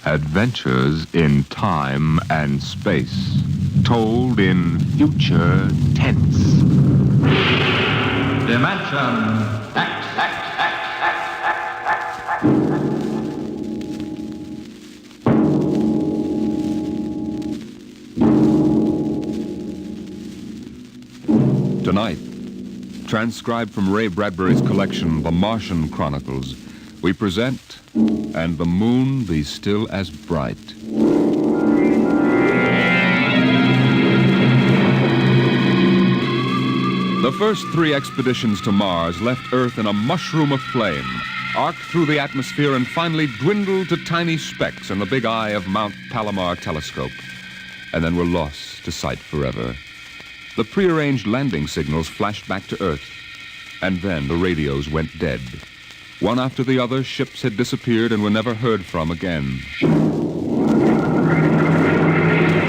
Adventures in time and space, told in future tense. Dimension X. Tonight, transcribed from Ray Bradbury's collection, The Martian Chronicles, we present And the Moon Be Still as Bright. The first 3 expeditions to Mars left Earth in a mushroom of flame, arced through the atmosphere, and finally dwindled to tiny specks in the big eye of Mount Palomar telescope, and then were lost to sight forever. The prearranged landing signals flashed back to Earth, and then the radios went dead. One after the other, ships had disappeared and were never heard from again.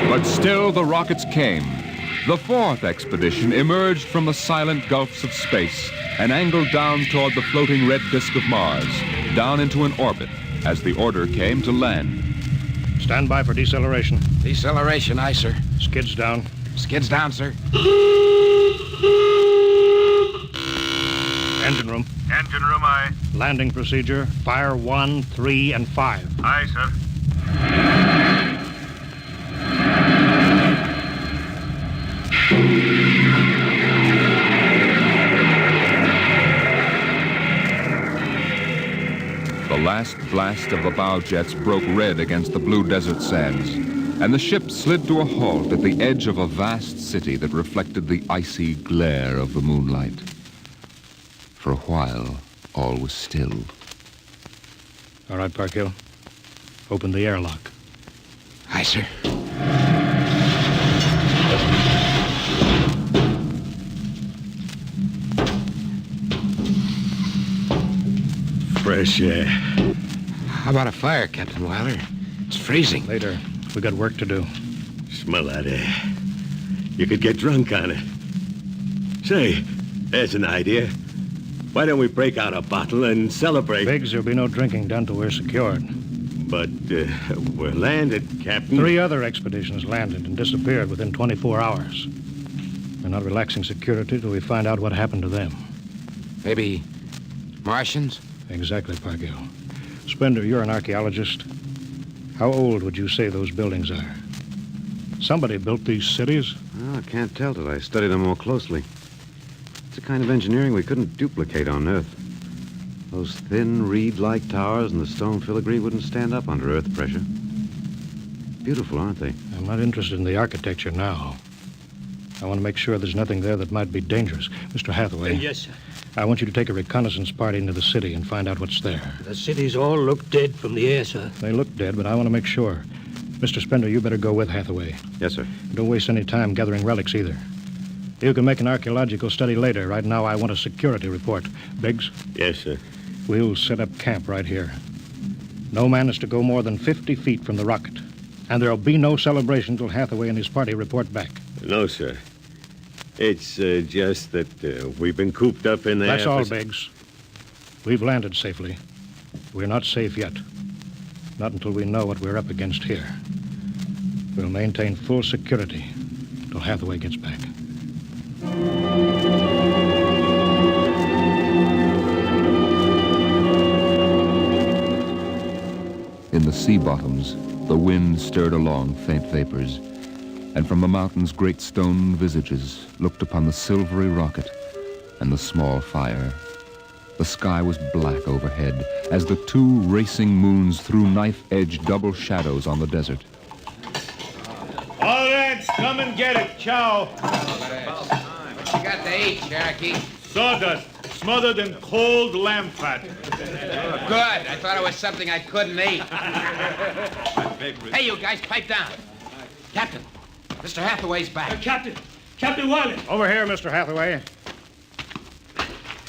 But still the rockets came. The 4th expedition emerged from the silent gulfs of space and angled down toward the floating red disk of Mars, down into an orbit, as the order came to land. Stand by for deceleration. Deceleration, aye, sir. Skids down. Skids down, sir. Engine room. Engine room, aye. Landing procedure. Fire 1, 3, and 5. Aye, sir. The last blast of the bow jets broke red against the blue desert sands, and the ship slid to a halt at the edge of a vast city that reflected the icy glare of the moonlight. For a while, all was still. All right, Parkhill. Open the airlock. Aye, sir. Fresh air. How about a fire, Captain Wilder? It's freezing. Later. We got work to do. Smell that air. You could get drunk on it. Say, there's an idea. Why don't we break out a bottle and celebrate? Biggs, there'll be no drinking done till we're secured. But we're landed, Captain. 3 other expeditions landed and disappeared within 24 hours. We're not relaxing security till we find out what happened to them. Maybe Martians? Exactly, Parkhill. Spender, you're an archaeologist. How old would you say those buildings are? Somebody built these cities? Well, I can't tell till I study them more closely. It's a kind of engineering we couldn't duplicate on Earth. Those thin, reed-like towers and the stone filigree wouldn't stand up under Earth pressure. Beautiful, aren't they? I'm not interested in the architecture now. I want to make sure there's nothing there that might be dangerous. Mr. Hathaway. Yes, sir. I want you to take a reconnaissance party into the city and find out what's there. The cities all look dead from the air, sir. They look dead, but I want to make sure. Mr. Spender, you better go with Hathaway. Yes, sir. Don't waste any time gathering relics either. You can make an archaeological study later. Right now, I want a security report. Biggs? Yes, sir. We'll set up camp right here. No man is to go more than 50 feet from the rocket. And there'll be no celebration till Hathaway and his party report back. No, sir. It's just that we've been cooped up in there. That's all, Biggs. We've landed safely. We're not safe yet. Not until we know what we're up against here. We'll maintain full security till Hathaway gets back. In the sea bottoms, the wind stirred along faint vapors, and from the mountains great stone visages looked upon the silvery rocket and the small fire. The sky was black overhead as the 2 racing moons threw knife-edged double shadows on the desert. All right, come and get it. Ciao. What you got to eat, Cherokee? Sawdust, smothered in cold lamb fat. Good. I thought it was something I couldn't eat. Hey, you guys, pipe down. Captain, Mr. Hathaway's back. Captain Wilder. Over here, Mr. Hathaway.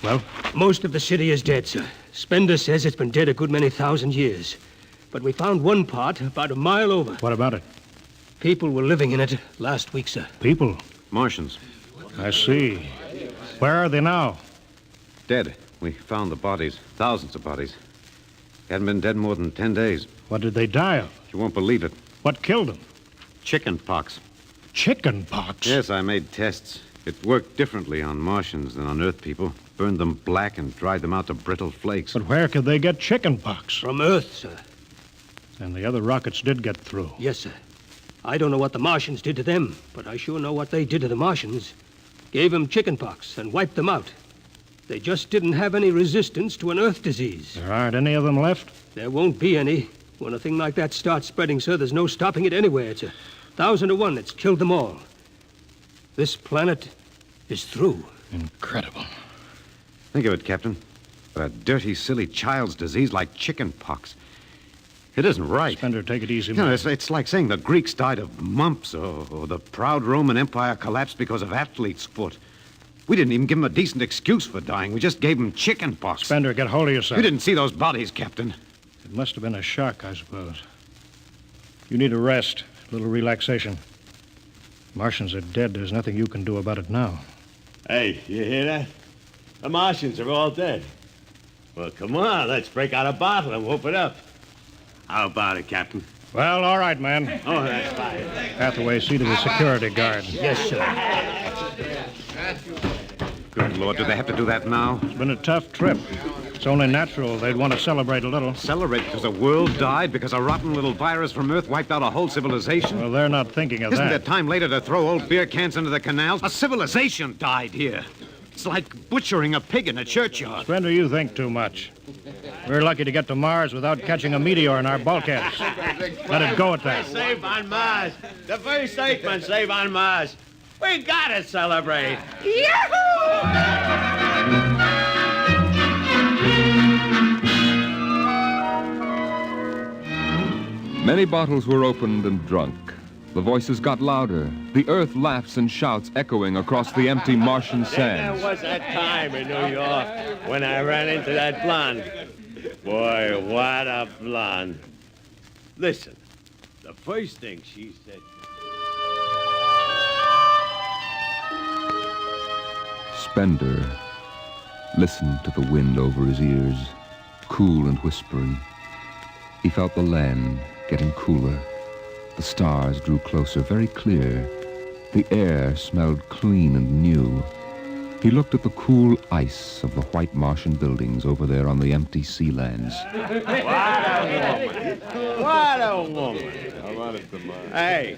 Well? Most of the city is dead, sir. Spender says it's been dead a good many thousand years. But we found one part about a mile over. What about it? People were living in it last week, sir. People? Martians. I see. Where are they now? Dead. We found the bodies. Thousands of bodies. They hadn't been dead more than 10 days. What did they die of? You won't believe it. What killed him? Chicken pox. Chicken pox? Yes, I made tests. It worked differently on Martians than on Earth people. Burned them black and dried them out to brittle flakes. But where could they get chicken pox? From Earth, sir. And the other rockets did get through. Yes, sir. I don't know what the Martians did to them, but I sure know what they did to the Martians. Gave them chickenpox and wiped them out. They just didn't have any resistance to an Earth disease. There aren't any of them left? There won't be any. When a thing like that starts spreading, sir, there's no stopping it anywhere. It's 1,000 to 1. It's killed them all. This planet is through. Incredible. Think of it, Captain. A dirty, silly child's disease like chicken pox. It isn't right. Spender, take it easy, You know, man. it's like saying the Greeks died of mumps or the proud Roman Empire collapsed because of athlete's foot. We didn't even give them a decent excuse for dying. We just gave them chicken pox. Spender, get hold of yourself. You didn't see those bodies, Captain. It must have been a shock, I suppose. You need a rest, a little relaxation. Martians are dead. There's nothing you can do about it now. Hey, you hear that? The Martians are all dead. Well, come on, let's break out a bottle and whoop it up. How about it, Captain? Well, all right, man. Oh, that's fine. Hathaway, see to the security guard. Yes, sir. Good Lord, do they have to do that now? It's been a tough trip. It's only natural they'd want to celebrate a little. Celebrate because a world died? Because a rotten little virus from Earth wiped out a whole civilization? Well, they're not thinking of Isn't that. there time later to throw old beer cans into the canals? A civilization died here. It's like butchering a pig in a churchyard. Spender, you think too much. We're lucky to get to Mars without catching a meteor in our bulkheads. Let it go at that. Save on Mars. The first statement, save on Mars. We gotta celebrate. Many bottles were opened and drunk. The voices got louder. The earth laughs and shouts echoing across the empty Martian sands. There was that time in New York when I ran into that blonde. Boy, what a blonde. Listen, the first thing she said... Spender listened to the wind over his ears, cool and whispering. He felt the land getting cooler. The stars drew closer, very clear. The air smelled clean and new. He looked at the cool ice of the white Martian buildings over there on the empty sea lands. What a woman. Hey,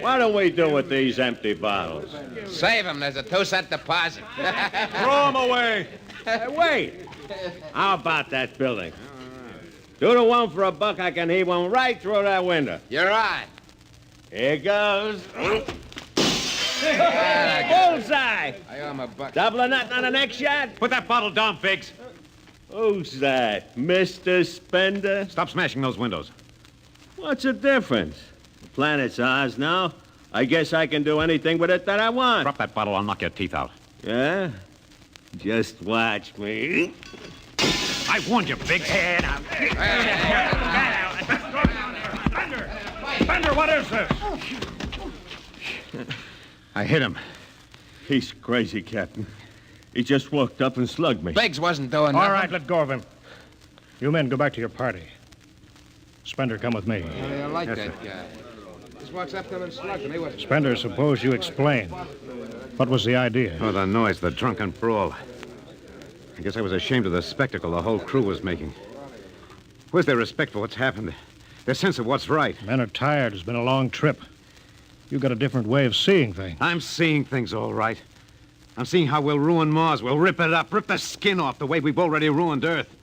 what do we do with these empty bottles? Save him. There's a 2-cent deposit. Throw him away. Hey, wait. How about that building? Do the one for $1, I can heave one right through that window. You're on. Here goes. Bullseye! I owe him $1. Double or nothing on the next shot? Put that bottle down, Figs. Who's that? Mr. Spender? Stop smashing those windows. What's the difference? The planet's ours now. I guess I can do anything with it that I want. Drop that bottle, I'll knock your teeth out. Yeah? Just watch me. I warned you, Figs. Spender, what is this? I hit him. He's crazy, Captain. He just walked up and slugged me. Biggs wasn't doing nothing. All right, let go of him. You men go back to your party. Spender, come with me. I like that guy. Just walks up to him and slugs him. He wasn't... Spender, suppose you explain. What was the idea? Oh, the noise, the drunken brawl. I guess I was ashamed of the spectacle the whole crew was making. Where's their respect for what's happened? Their sense of what's right? Men are tired. It's been a long trip. You've got a different way of seeing things. I'm seeing things all right. I'm seeing how we'll ruin Mars. We'll rip it up, rip the skin off the way we've already ruined Earth.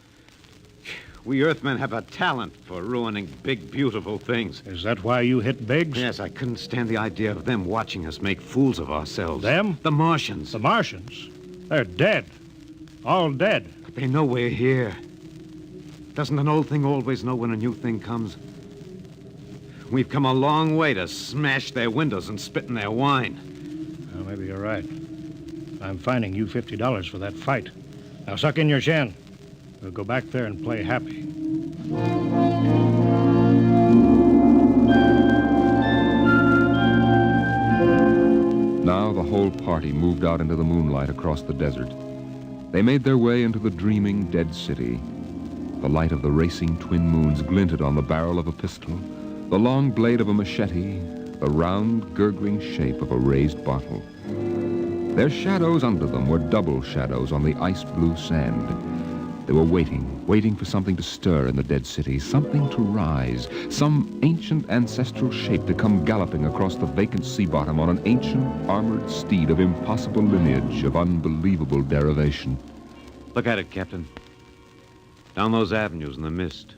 We Earthmen have a talent for ruining big, beautiful things. Is that why you hit Biggs? Yes, I couldn't stand the idea of them watching us make fools of ourselves. Them? The Martians. The Martians? They're dead. All dead. But they know we're here. Doesn't an old thing always know when a new thing comes? We've come a long way to smash their windows and spit in their wine. Well, maybe you're right. I'm fining you $50 for that fight. Now suck in your chin. We'll go back there and play happy. Now the whole party moved out into the moonlight across the desert. They made their way into the dreaming dead city. The light of the racing twin moons glinted on the barrel of a pistol, the long blade of a machete, the round, gurgling shape of a raised bottle. Their shadows under them were double shadows on the ice-blue sand. They were waiting for something to stir in the dead city, something to rise, some ancient ancestral shape to come galloping across the vacant sea bottom on an ancient armored steed of impossible lineage, of unbelievable derivation. Look at it, Captain. Down those avenues in the mist.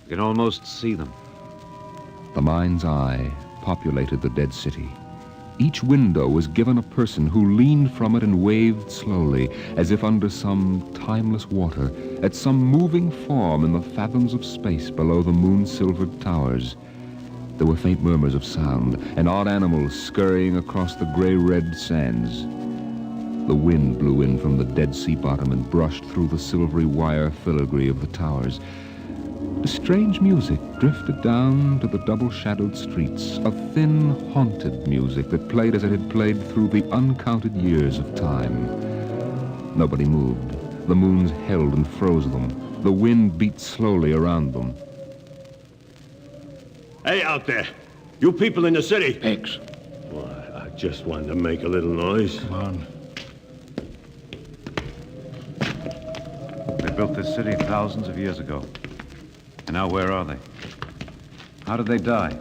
You can almost see them. The mind's eye populated the dead city. Each window was given a person who leaned from it and waved slowly, as if under some timeless water, at some moving form in the fathoms of space below the moon-silvered towers. There were faint murmurs of sound, and odd animals scurrying across the gray-red sands. The wind blew in from the dead sea bottom and brushed through the silvery wire filigree of the towers. A strange music drifted down to the double-shadowed streets, a thin, haunted music that played as it had played through the uncounted years of time. Nobody moved. The moons held and froze them. The wind beat slowly around them. Hey, out there! You people in the city! Biggs. Why, I just wanted to make a little noise. Come on. They built this city thousands of years ago. And now where are they? How did they die?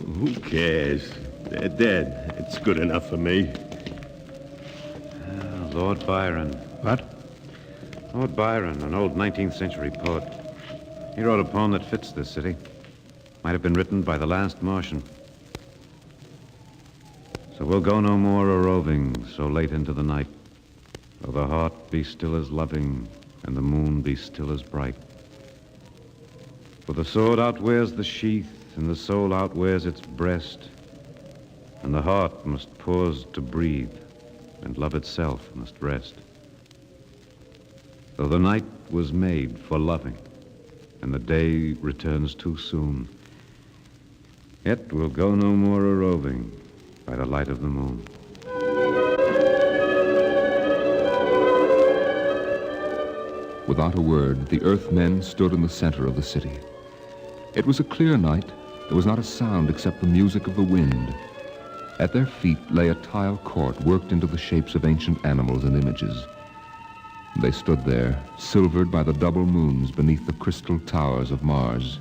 Who cares? They're dead. It's good enough for me. Lord Byron. What? Lord Byron, an old 19th century poet. He wrote a poem that fits this city. Might have been written by the last Martian. So we'll go no more a-roving so late into the night, though the heart be still as loving and the moon be still as bright. For the sword outwears the sheath, and the soul outwears its breast, and the heart must pause to breathe, and love itself must rest. Though the night was made for loving, and the day returns too soon, yet we'll go no more a-roving by the light of the moon. Without a word, the Earthmen stood in the center of the city. It was a clear night. There was not a sound except the music of the wind. At their feet lay a tile court worked into the shapes of ancient animals and images. They stood there, silvered by the double moons beneath the crystal towers of Mars.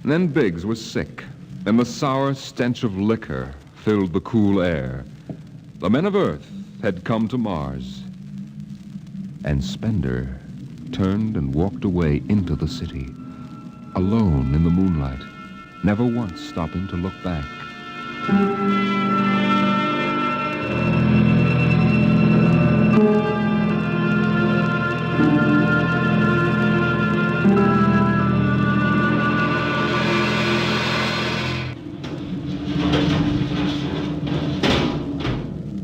And then Biggs was sick, and the sour stench of liquor filled the cool air. The men of Earth had come to Mars. And Spender turned and walked away into the city, alone in the moonlight, never once stopping to look back.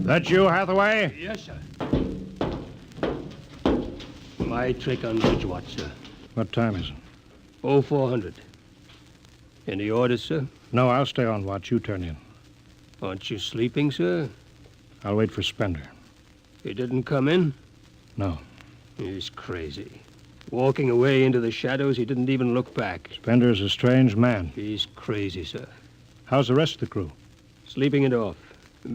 That you, Hathaway? Yes, sir. My trick on bridge watch, sir. What time is it? 0400. Any orders, sir? No, I'll stay on watch. You turn in. Aren't you sleeping, sir? I'll wait for Spender. He didn't come in? No. He's crazy. Walking away into the shadows, he didn't even look back. Spender's a strange man. He's crazy, sir. How's the rest of the crew? Sleeping it off.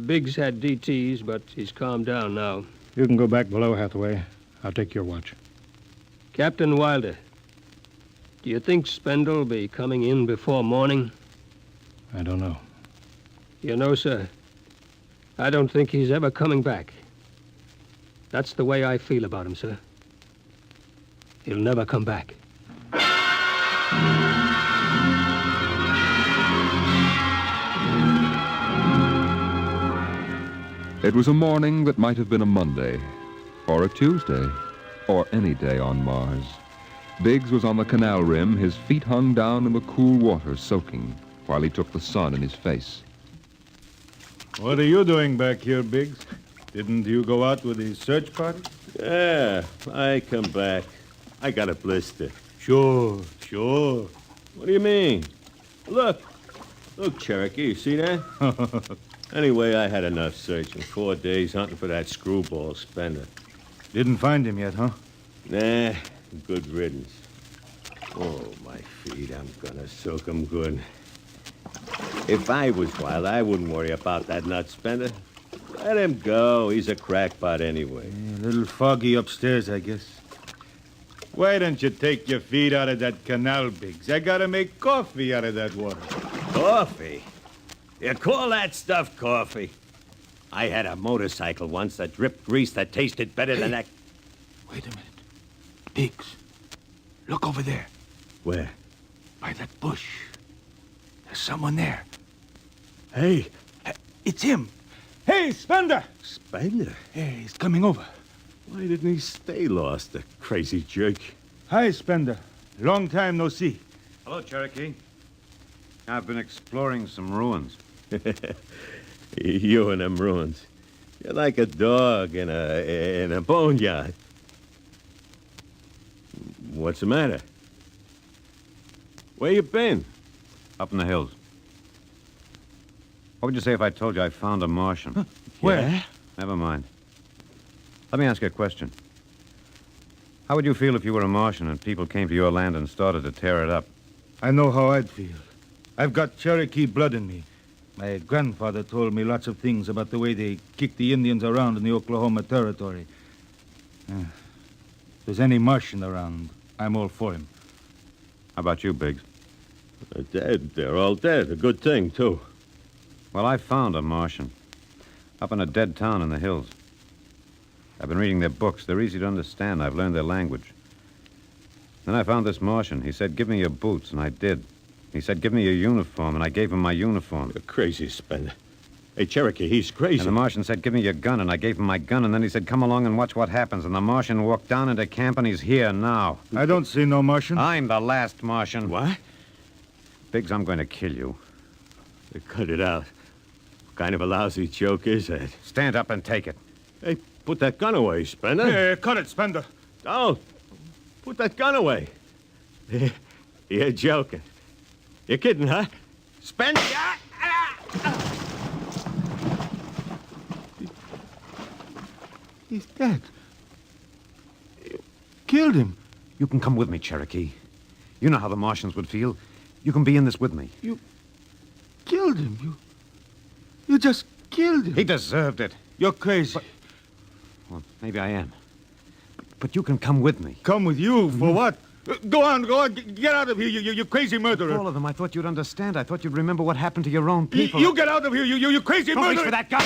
Biggs had DTs, but he's calmed down now. You can go back below, Hathaway. I'll take your watch. Captain Wilder, do you think Spender'll be coming in before morning? I don't know. You know, sir, I don't think he's ever coming back. That's the way I feel about him, sir. He'll never come back. It was a morning that might have been a Monday, or a Tuesday, or any day on Mars. Biggs was on the canal rim, his feet hung down in the cool water, soaking, while he took the sun in his face. What are you doing back here, Biggs? Didn't you go out with the search party? Yeah, I come back. I got a blister. Sure. What do you mean? Look, Cherokee, you see that? Anyway, I had enough searching. 4 days hunting for that screwball Spender. Didn't find him yet, huh? Nah, good riddance. Oh, my feet, I'm gonna soak 'em good. If I was wild, I wouldn't worry about that nut spender. Let him go. He's a crackpot anyway. A little foggy upstairs, I guess. Why don't you take your feet out of that canal, Biggs? I gotta make coffee out of that water. Coffee? You call that stuff coffee? I had a motorcycle once that dripped grease that tasted better than that. Wait a minute. Biggs, look over there, Where? by that bush. There's someone there. Hey, It's him. Hey, Spender! Spender. Hey, he's coming over. Why didn't he stay lost, the crazy jerk? Hi, Spender. Long time no see. Hello, Cherokee. I've been exploring some ruins. You and them ruins. You're like a dog in a boneyard. What's the matter? Where you been? Up in the hills. What would you say if I told you I found a Martian? Where? Yeah? Never mind. Let me ask you a question. How would you feel if you were a Martian and people came to your land and started to tear it up? I know how I'd feel. I've got Cherokee blood in me. My grandfather told me lots of things about the way they kicked the Indians around in the Oklahoma Territory. If there's any Martian around, I'm all for him. How about you, Biggs? They're dead. They're all dead. A good thing, too. Well, I found a Martian. Up in a dead town in the hills. I've been reading their books. They're easy to understand. I've learned their language. Then I found this Martian. He said, give me your boots, and I did. He said, give me your uniform, and I gave him my uniform. You're crazy, Spender. Hey, Cherokee, he's crazy. And the Martian said, give me your gun, and I gave him my gun, and then he said, come along and watch what happens. And the Martian walked down into camp, and he's here now. I don't see no Martian. I'm the last Martian. What? Biggs, I'm going to kill you. Cut it out. What kind of a lousy joke is that? Stand up and take it. Hey, put that gun away, Spender. Hey, cut it, Spender. Don't. Put that gun away. You're joking. You're kidding, huh? Spender! He's dead. You killed him. You can come with me, Cherokee. You know how the Martians would feel. You can be in this with me. Killed him. You just killed him. He deserved it. You're crazy. Well, maybe I am. But you can come with me. Come with you for what? Go on. Get out of here, you crazy murderer. All of them, I thought you'd understand. I thought you'd remember what happened to your own people. You get out of here, you crazy Don't murderer. reach for that gun.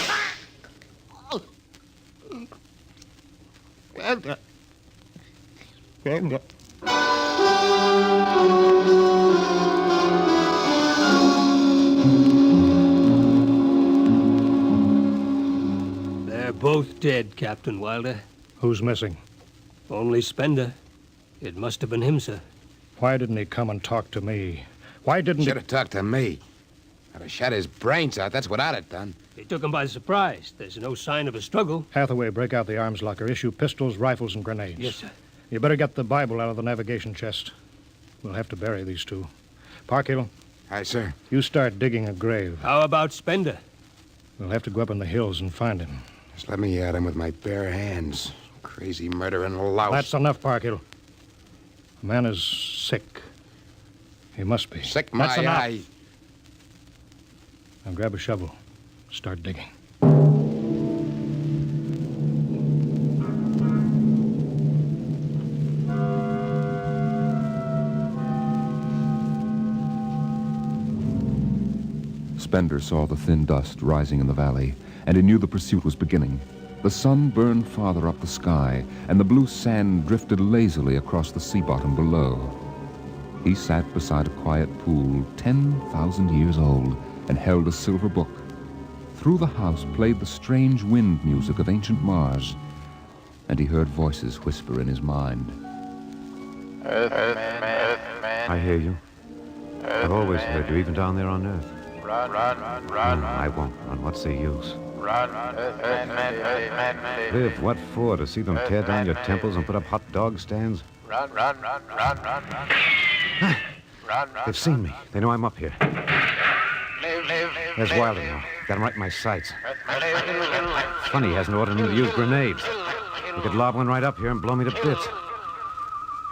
They're both dead, Captain Wilder. Who's missing? Only Spender. It must have been him, sir. Why didn't he come and talk to me? Why didn't Should have talked to me. I'd have shot his brains out. That's what I'd have done. They took him by surprise. There's no sign of a struggle. Hathaway, break out the arms locker. Issue pistols, rifles, and grenades. Yes, sir. You better get the Bible out of the navigation chest. We'll have to bury these two. Parkhill, Aye, sir. you start digging a grave. How about Spender? We'll have to go up in the hills and find him. Just let me at him with my bare hands. Crazy murdering louse. That's enough, Parkhill. The man is sick. He must be. Sick my That's enough. eye. Now grab a shovel. Start digging. Spender saw the thin dust rising in the valley, and he knew the pursuit was beginning. The sun burned farther up the sky, and the blue sand drifted lazily across the sea bottom below. He sat beside a quiet pool 10,000 years old and held a silver book. Through the house played the strange wind music of ancient Mars, and he heard voices whisper in his mind. I hear you. I've always heard you, even down there on Earth. Run, No, I won't run. What's the use? Live, what for? To see them tear down your temples and put up hot dog stands? Run. They've seen me. They know I'm up here. There's Wilder now. Got him right in my sights. Funny he hasn't ordered me to use grenades. He could lob one right up here and blow me to bits.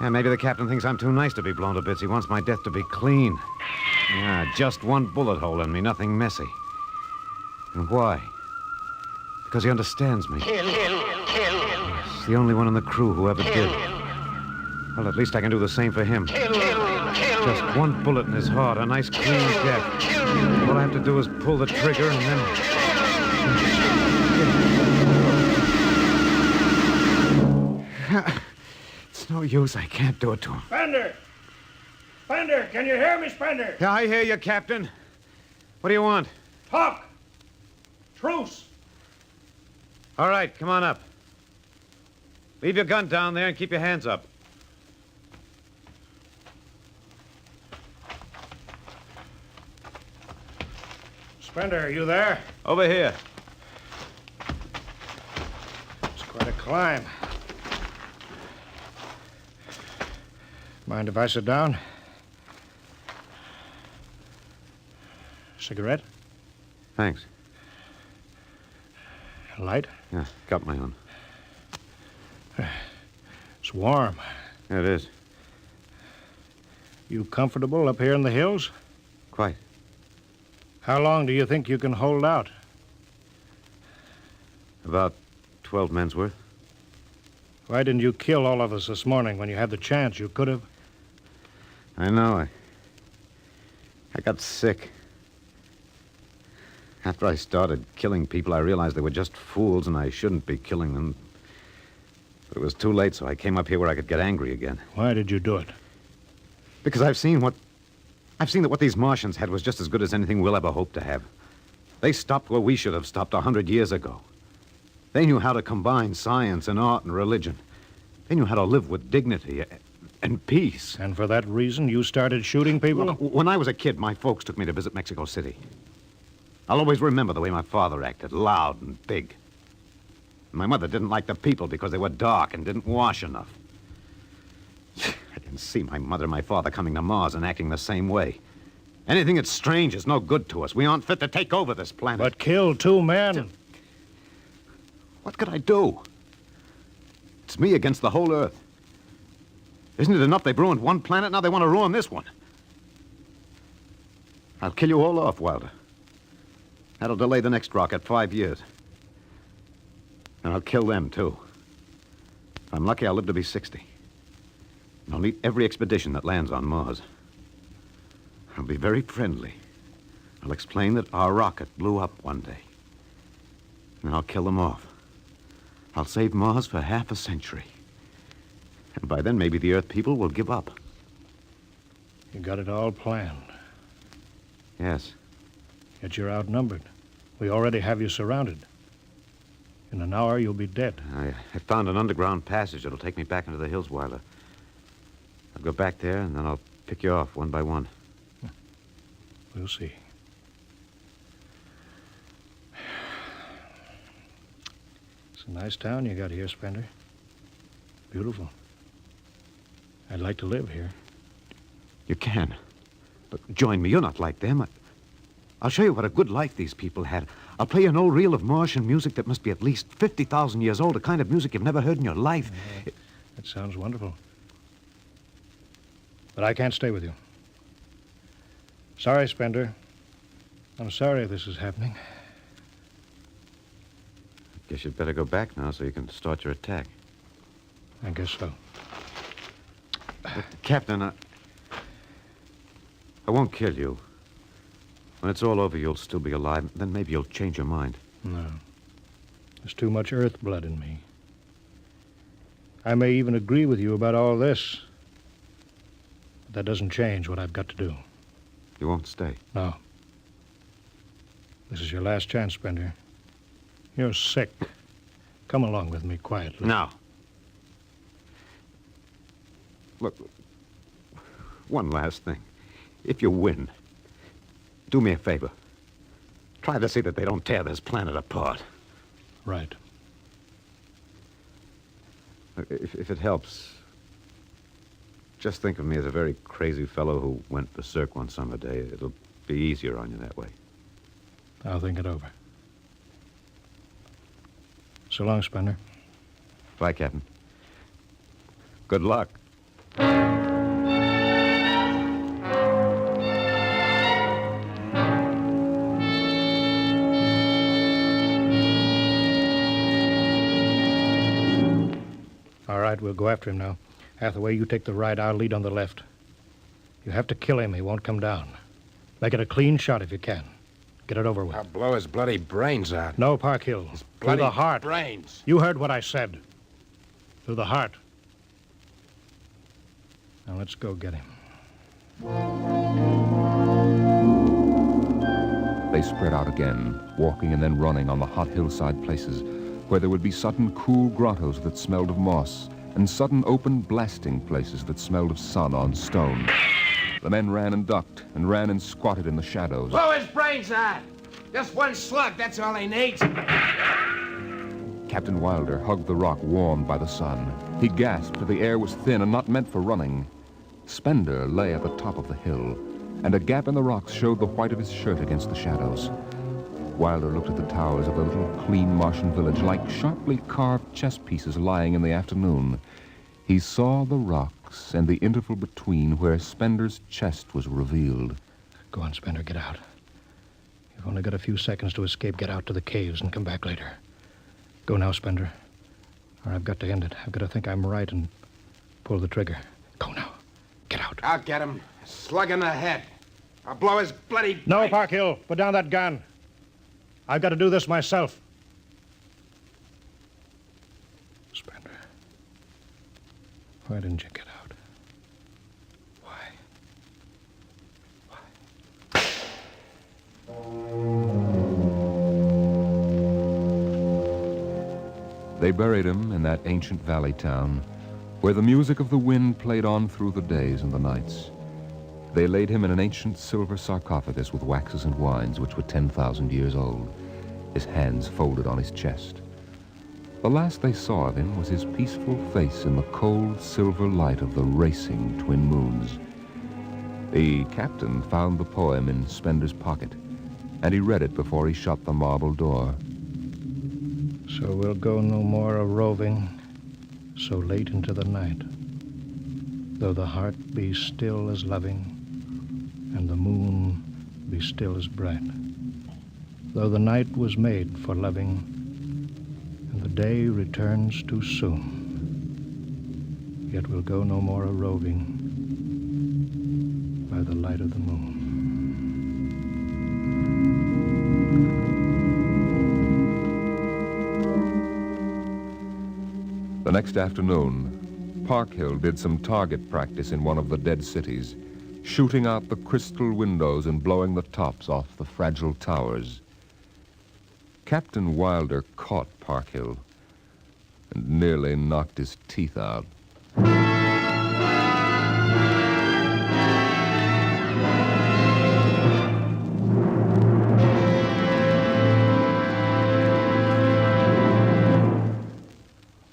Yeah, maybe the captain thinks I'm too nice to be blown to bits. He wants my death to be clean. Yeah, just one bullet hole in me, nothing messy. And why? Because he understands me. He's the only one in the crew who ever did. Well, at least I can do the same for him. Just one bullet in his heart, a nice clean death. All I have to do is pull the trigger and then... It's no use. I can't do it to him. Spender! Spender, can you hear me, Spender? Yeah, I hear you, Captain. What do you want? Talk! Truce! All right, come on up. Leave your gun down there and keep your hands up. Spender, are you there? Over here. It's quite a climb. Mind if I sit down? Cigarette? Thanks. Light? Yeah, got my own. It's warm. Yeah, it is. You comfortable up here in the hills? Quite. How long do you think you can hold out? About 12 men's worth. Why didn't you kill all of us this morning when you had the chance? You could have. I know. I got sick. After I started killing people, I realized they were just fools and I shouldn't be killing them. But it was too late, so I came up here where I could get angry again. Why did you do it? Because I've seen that what these Martians had was just as good as anything we'll ever hope to have. They stopped where we should have stopped 100 years ago. They knew how to combine science and art and religion. They knew how to live with dignity and peace. And for that reason, you started shooting people? Look, when I was a kid, my folks took me to visit Mexico City. I'll always remember the way my father acted, loud and big. My mother didn't like the people because they were dark and didn't wash enough. I can see my mother and my father coming to Mars and acting the same way. Anything that's strange is no good to us. We aren't fit to take over this planet. But kill 2 men? What could I do? It's me against the whole Earth. Isn't it enough they've ruined one planet? Now they want to ruin this one. I'll kill you all off, Wilder. That'll delay the next rocket 5 years. And I'll kill them, too. If I'm lucky, I'll live to be 60. And I'll meet every expedition that lands on Mars. I'll be very friendly. I'll explain that our rocket blew up one day. And I'll kill them off. I'll save Mars for half a century. And by then, maybe the Earth people will give up. You got it all planned. Yes. Yet you're outnumbered. We already have you surrounded. In an hour, you'll be dead. I found an underground passage that'll take me back into the hills, Wilder. I'll go back there, and then I'll pick you off one by one. We'll see. It's a nice town you got here, Spender. Beautiful. I'd like to live here. You can. But join me. You're not like them. I'll show you what a good life these people had. I'll play you an old reel of Martian music that must be at least 50,000 years old, a kind of music you've never heard in your life. That sounds wonderful. But I can't stay with you. Sorry, Spender. I'm sorry this is happening. Guess you'd better go back now so you can start your attack. I guess so. Captain, I won't kill you. When it's all over, you'll still be alive. Then maybe you'll change your mind. No. There's too much Earth blood in me. I may even agree with you about all this. But that doesn't change what I've got to do. You won't stay? No. This is your last chance, Spender. You're sick. Come along with me quietly. No. Look, one last thing. If you win, do me a favor. Try to see that they don't tear this planet apart. Right. If it helps, just think of me as a very crazy fellow who went berserk one summer day. It'll be easier on you that way. I'll think it over. So long, Spender. Bye, Captain. Good luck. We'll go after him now. Hathaway, you take the right. I'll lead on the left. You have to kill him. He won't come down. Make it a clean shot if you can. Get it over with. I'll blow his bloody brains out. No, Parkhill. Through Bloody the heart. brains. You heard what I said. Through the heart. Now let's go get him. They spread out again, walking and then running on the hot hillside places where there would be sudden cool grottos that smelled of moss and sudden open blasting places that smelled of sun on stone. The men ran and ducked and ran and squatted in the shadows. Blow his brains out! Just one slug, that's all he needs. Captain Wilder hugged the rock warmed by the sun. He gasped, for the air was thin and not meant for running. Spender lay at the top of the hill, and a gap in the rocks showed the white of his shirt against the shadows. Wilder looked at the towers of the little clean Martian village like sharply carved chess pieces lying in the afternoon. He saw the rocks and the interval between where Spender's chest was revealed. Go on, Spender, get out. You've only got a few seconds to escape. Get out to the caves and come back later. Go now, Spender. Or I've got to end it. I've got to think I'm right and pull the trigger. Go now. Get out. I'll get him. A slug in the head. I'll blow his bloody... No, Parkhill. Put down that gun. I've got to do this myself. Spender. Why didn't you get out? Why? They buried him in that ancient valley town where the music of the wind played on through the days and the nights. They laid him in an ancient silver sarcophagus with waxes and wines which were 10,000 years old, his hands folded on his chest. The last they saw of him was his peaceful face in the cold silver light of the racing twin moons. The captain found the poem in Spender's pocket, and he read it before he shut the marble door. So we'll go no more a-roving so late into the night, though the heart be still as loving and the moon be still as bright, though the night was made for loving and the day returns too soon, yet we'll go no more a-roving by the light of the moon. The next afternoon, Parkhill did some target practice in one of the dead cities, shooting out the crystal windows and blowing the tops off the fragile towers. Captain Wilder caught Parkhill and nearly knocked his teeth out.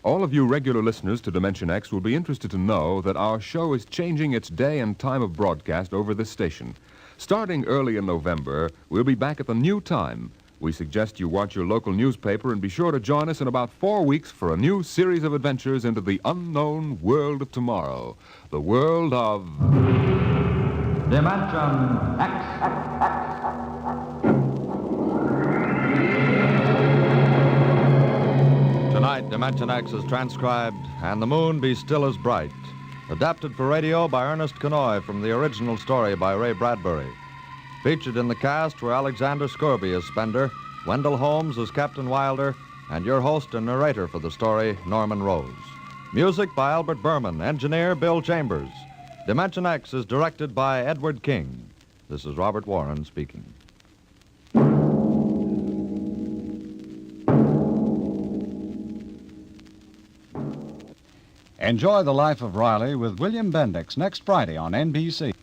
All of you regular listeners to Dimension X will be interested to know that our show is changing its day and time of broadcast over this station. Starting early in November, we'll be back at the new time. We suggest you watch your local newspaper and be sure to join us in about 4 weeks for a new series of adventures into the unknown world of tomorrow, the world of... Dimension X. Tonight, Dimension X is transcribed, And the Moon Be Still as Bright. Adapted for radio by Ernest Kenoy from the original story by Ray Bradbury. Featured in the cast were Alexander Scorby as Spender, Wendell Holmes as Captain Wilder, and your host and narrator for the story, Norman Rose. Music by Albert Berman, engineer Bill Chambers. Dimension X is directed by Edward King. This is Robert Warren speaking. Enjoy the Life of Riley with William Bendix next Friday on NBC.